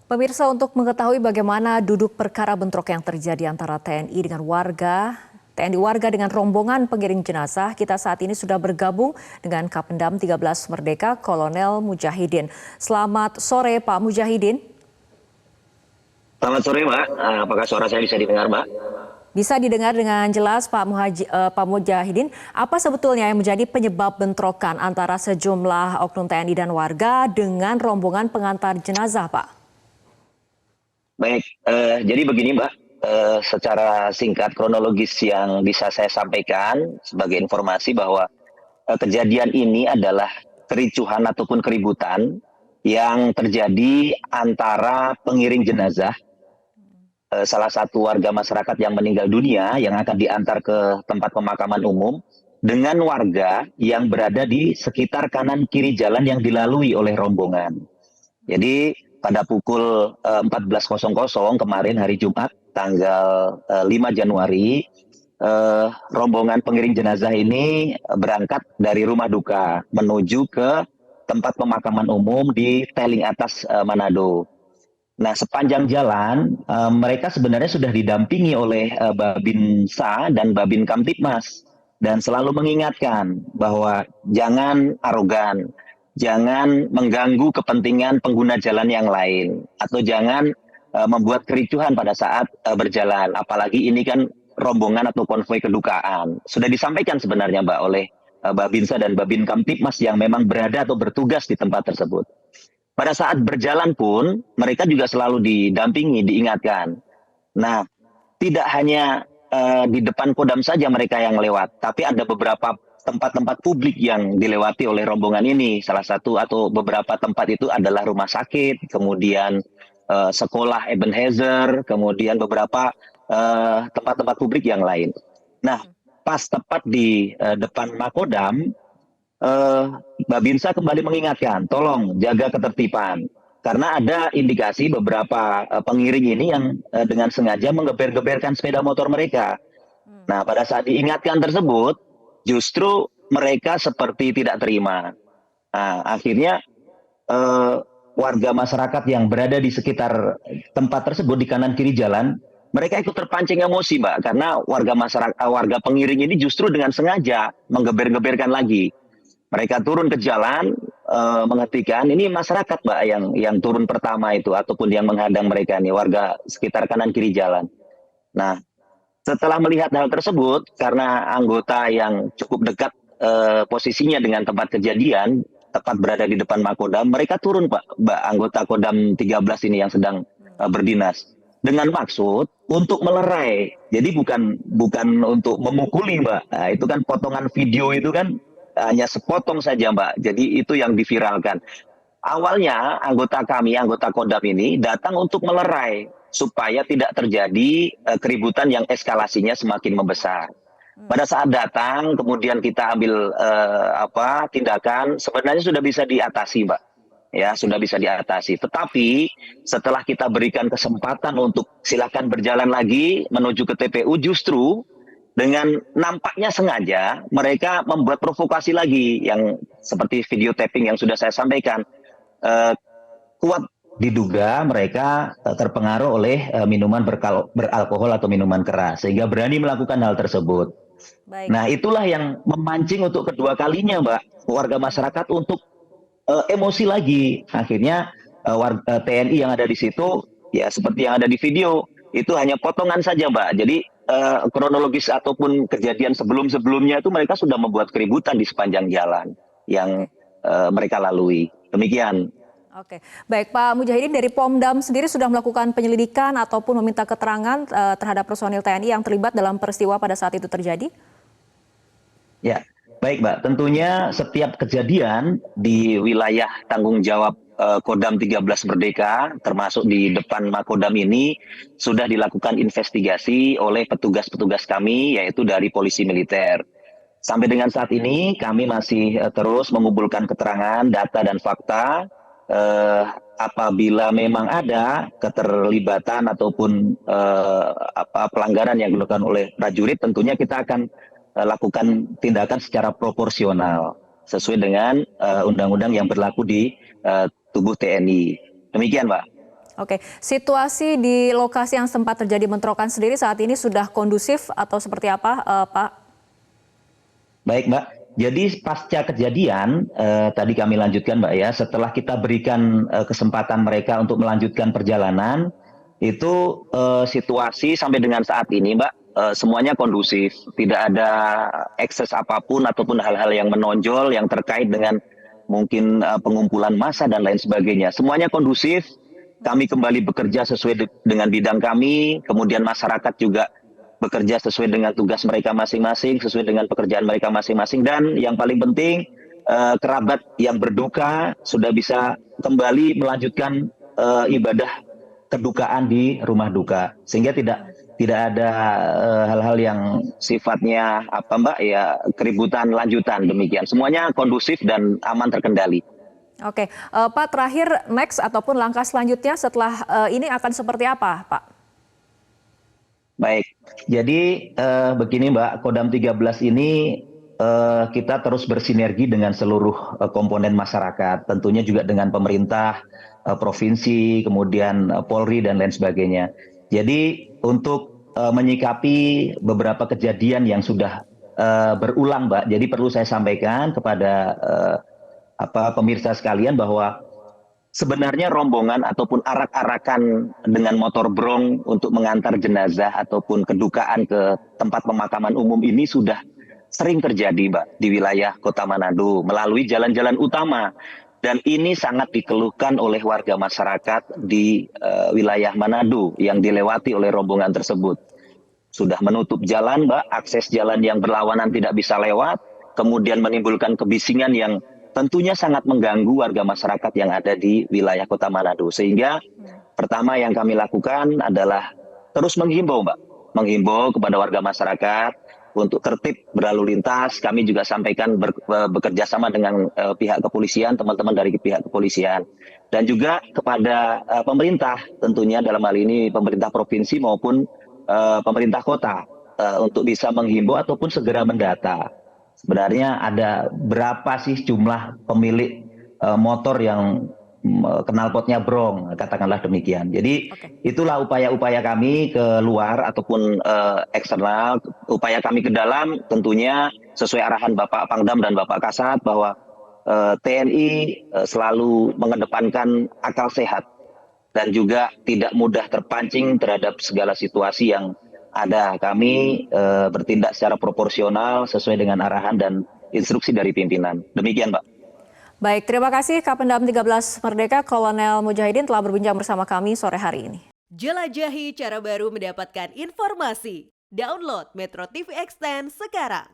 Pemirsa, untuk mengetahui bagaimana duduk perkara bentrok yang terjadi antara TNI warga dengan rombongan pengiring jenazah, kita saat ini sudah bergabung dengan Kapendam 13 Merdeka, Kolonel Mujahidin. Selamat sore Pak Mujahidin. Selamat sore, Mbak. Apakah suara saya bisa didengar, Mbak? Bisa didengar dengan jelas Pak Mujahidin. Apa sebetulnya yang menjadi penyebab bentrokan antara sejumlah oknum TNI dan warga dengan rombongan pengantar jenazah, Pak? Baik, jadi begini, Mbak. Secara singkat kronologis yang bisa saya sampaikan sebagai informasi bahwa kejadian ini adalah kericuhan ataupun keributan yang terjadi antara pengiring jenazah, salah satu warga masyarakat yang meninggal dunia yang akan diantar ke tempat pemakaman umum dengan warga yang berada di sekitar kanan kiri jalan yang dilalui oleh rombongan. Jadi pada pukul 14.00 kemarin hari Jumat tanggal 5 Januari, rombongan pengiring jenazah ini berangkat dari rumah duka menuju ke tempat pemakaman umum di Teling Atas, Manado. Nah, sepanjang jalan mereka sebenarnya sudah didampingi oleh Babinsa dan Babin Kamtipmas dan selalu mengingatkan bahwa jangan arogan, jangan mengganggu kepentingan pengguna jalan yang lain atau jangan membuat kericuhan pada saat berjalan. Apalagi ini kan rombongan atau konvoi kedukaan. Sudah disampaikan sebenarnya Mbak oleh Babinsa dan Babin Kamtipmas yang memang berada atau bertugas di tempat tersebut. Pada saat berjalan pun mereka juga selalu didampingi, diingatkan. Nah, tidak hanya di depan Kodam saja mereka yang lewat, tapi ada beberapa tempat-tempat publik yang dilewati oleh rombongan ini. Salah satu atau beberapa tempat itu adalah rumah sakit, kemudian sekolah Ebenezer, kemudian beberapa tempat-tempat publik yang lain. Nah, pas tepat di depan Makodam, eh, Babinsa kembali mengingatkan, tolong jaga ketertiban. Karena ada indikasi beberapa pengiring ini yang dengan sengaja menggeber-geberkan sepeda motor mereka. Nah, pada saat diingatkan tersebut, justru mereka seperti tidak terima. Nah, akhirnya eh, warga masyarakat yang berada di sekitar tempat tersebut di kanan kiri jalan, mereka ikut terpancing emosi, Mbak, karena warga masyarakat, warga pengiring ini justru dengan sengaja menggeber-geberkan lagi. Mereka turun ke jalan, menghentikan. Ini masyarakat, Mbak, yang turun pertama itu ataupun yang menghadang mereka nih, warga sekitar kanan kiri jalan. Nah, setelah melihat hal tersebut, karena anggota yang cukup dekat posisinya dengan tempat kejadian, tepat berada di depan Makodam, mereka turun, Pak, Mbak, anggota Kodam 13 ini yang sedang berdinas. Dengan maksud untuk melerai. Jadi bukan bukan untuk memukuli, Mbak. Nah, itu kan potongan video itu kan hanya sepotong saja, Mbak. Jadi itu yang diviralkan. Awalnya anggota kami, anggota Kodam ini datang untuk melerai supaya tidak terjadi keributan yang eskalasinya semakin membesar. Pada saat datang, kemudian kita ambil tindakan, sebenarnya sudah bisa diatasi, Mbak. Ya, sudah bisa diatasi. Tetapi setelah kita berikan kesempatan untuk silakan berjalan lagi menuju ke TPU, justru dengan nampaknya sengaja mereka membuat provokasi lagi yang seperti video tapping yang sudah saya sampaikan. Eh, Kuat diduga mereka terpengaruh oleh minuman beralkohol atau minuman keras sehingga berani melakukan hal tersebut. Baik. Nah, itulah yang memancing untuk kedua kalinya, Mbak, warga masyarakat untuk emosi lagi. Akhirnya warga TNI yang ada di situ ya seperti yang ada di video itu hanya potongan saja, Mbak. Jadi kronologis ataupun kejadian sebelum-sebelumnya itu mereka sudah membuat keributan di sepanjang jalan yang Oke. mereka lalui. Demikian. Oke, baik Pak Mujahidin, dari Pomdam sendiri sudah melakukan penyelidikan ataupun meminta keterangan terhadap personil TNI yang terlibat dalam peristiwa pada saat itu terjadi? Ya, baik, Mbak. Tentunya setiap kejadian di wilayah tanggung jawab Kodam 13 Merdeka, termasuk di depan Makodam ini, sudah dilakukan investigasi oleh petugas-petugas kami, yaitu dari Polisi Militer. Sampai dengan saat ini, kami masih terus mengumpulkan keterangan, data, dan fakta. Eh, Apabila memang ada keterlibatan ataupun pelanggaran yang dilakukan oleh prajurit, tentunya kita akan lakukan tindakan secara proporsional sesuai dengan undang-undang yang berlaku di tubuh TNI. Demikian, Pak. Oke, situasi di lokasi yang sempat terjadi bentrokan sendiri saat ini sudah kondusif atau seperti apa, Pak? Baik, Mbak. Jadi pasca kejadian, tadi kami lanjutkan, Mbak ya, setelah kita berikan kesempatan mereka untuk melanjutkan perjalanan, itu situasi sampai dengan saat ini, Mbak, semuanya kondusif. Tidak ada ekses apapun ataupun hal-hal yang menonjol yang terkait dengan mungkin pengumpulan massa dan lain sebagainya. Semuanya kondusif. Kami kembali bekerja sesuai dengan bidang kami, kemudian masyarakat juga bekerja sesuai dengan tugas mereka masing-masing, sesuai dengan pekerjaan mereka masing-masing, dan yang paling penting kerabat yang berduka sudah bisa kembali melanjutkan ibadah kedukaan di rumah duka, sehingga tidak ada hal-hal yang sifatnya apa Mbak ya keributan lanjutan, demikian. Semuanya kondusif dan aman terkendali. Oke, Pak, terakhir next ataupun langkah selanjutnya setelah ini akan seperti apa, Pak? Baik, jadi begini Mbak, Kodam 13 ini kita terus bersinergi dengan seluruh komponen masyarakat, tentunya juga dengan pemerintah provinsi, kemudian Polri dan lain sebagainya. Jadi untuk menyikapi beberapa kejadian yang sudah berulang, Mbak, jadi perlu saya sampaikan kepada pemirsa sekalian bahwa sebenarnya rombongan ataupun arak-arakan dengan motor brong untuk mengantar jenazah ataupun kedukaan ke tempat pemakaman umum ini sudah sering terjadi, Mbak, di wilayah Kota Manado melalui jalan-jalan utama. Dan ini sangat dikeluhkan oleh warga masyarakat di wilayah Manado yang dilewati oleh rombongan tersebut. Sudah menutup jalan, Mbak, akses jalan yang berlawanan tidak bisa lewat, kemudian menimbulkan kebisingan yang tentunya sangat mengganggu warga masyarakat yang ada di wilayah Kota Manado. Sehingga pertama yang kami lakukan adalah terus menghimbau, Mbak. Menghimbau kepada warga masyarakat untuk tertib berlalu lintas. Kami juga sampaikan bekerja sama dengan pihak kepolisian, teman-teman dari pihak kepolisian. Dan juga kepada pemerintah, tentunya dalam hal ini pemerintah provinsi maupun pemerintah kota, untuk bisa menghimbau ataupun segera mendata. Sebenarnya ada berapa sih jumlah pemilik motor yang knalpotnya brong, katakanlah demikian. Jadi itulah upaya-upaya kami ke luar ataupun eksternal, upaya kami ke dalam tentunya sesuai arahan Bapak Pangdam dan Bapak Kasat bahwa TNI selalu mengedepankan akal sehat dan juga tidak mudah terpancing terhadap segala situasi yang ada. Kami bertindak secara proporsional sesuai dengan arahan dan instruksi dari pimpinan. Demikian, Mbak. Baik, terima kasih Kapendam 13 Merdeka Kolonel Mujahidin telah berbincang bersama kami sore hari ini. Jelajahi cara baru mendapatkan informasi. Download Metro TV Extend sekarang.